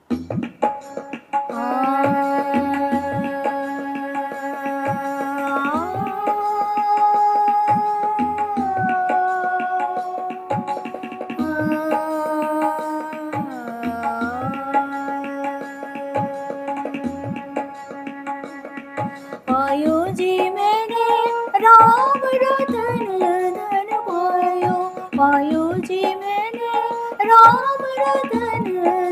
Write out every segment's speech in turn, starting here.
पायो जी मैंने राम रतन धन पायो, पायो जी मैंने राम रतन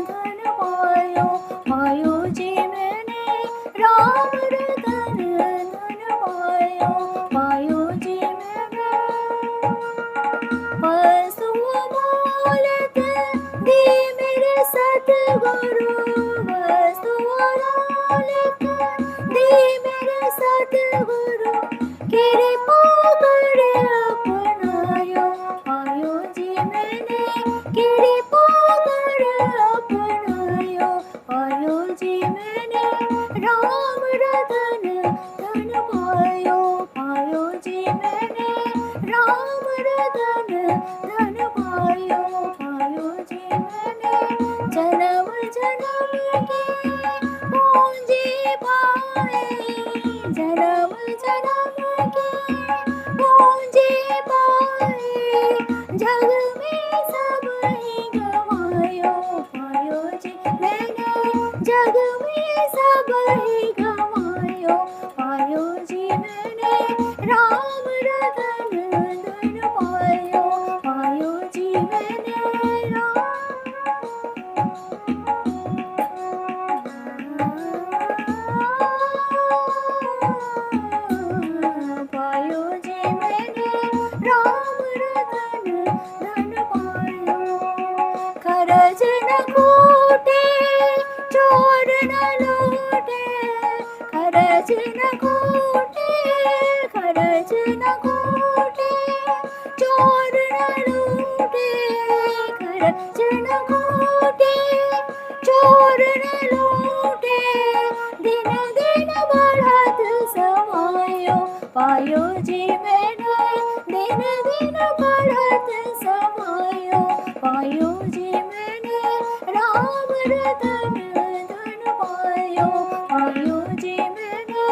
धन पायो, पायो जी मैंने राम रतन धन पायो, पायो जी मैंने पशु मोलत दी मेरे सतगुरु, पशु मोलत दी मेरे सतगुरु, कृपा कर अपनायो, पायो जी मैंने कृपा कर अपनायो, पायो जी मैंने राम रतन धन पायो, पायो जी मैंने राम रतन धन पायो, पायो जी मैंने जन्म जन्म की पूंजी पाए, जन्म जन्म की पूंजी पाए, जग में सब ही गवायो, पायो जी मैंने जग में सब ही गवायो, पायो जी मैंने राम रतन धन पायो, पायो जी मैंने पायो जी मैंने राम रतन धन पायो, खरज न कूटे चोर न लूटे, खरज न कूटे, खरज न कूटे चोर न लूटे, खरज न कूटे चोर न लूटे, दिन दिन बढ़त समायो, पायो जी मैंने दिन दिन बढ़त समायो, पायो जी मैंने राम रतन धन पायो, पायो जी मैंने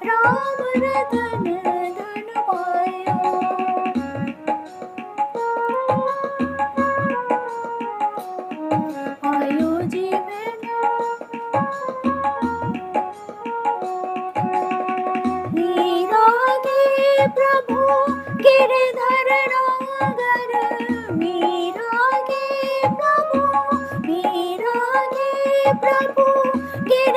राम रतन धन पायो, पायो जी मैंने मीरा के प्रभु गिरधर नागर, मीरा के प्रभु, मीरा के प्रभु गिर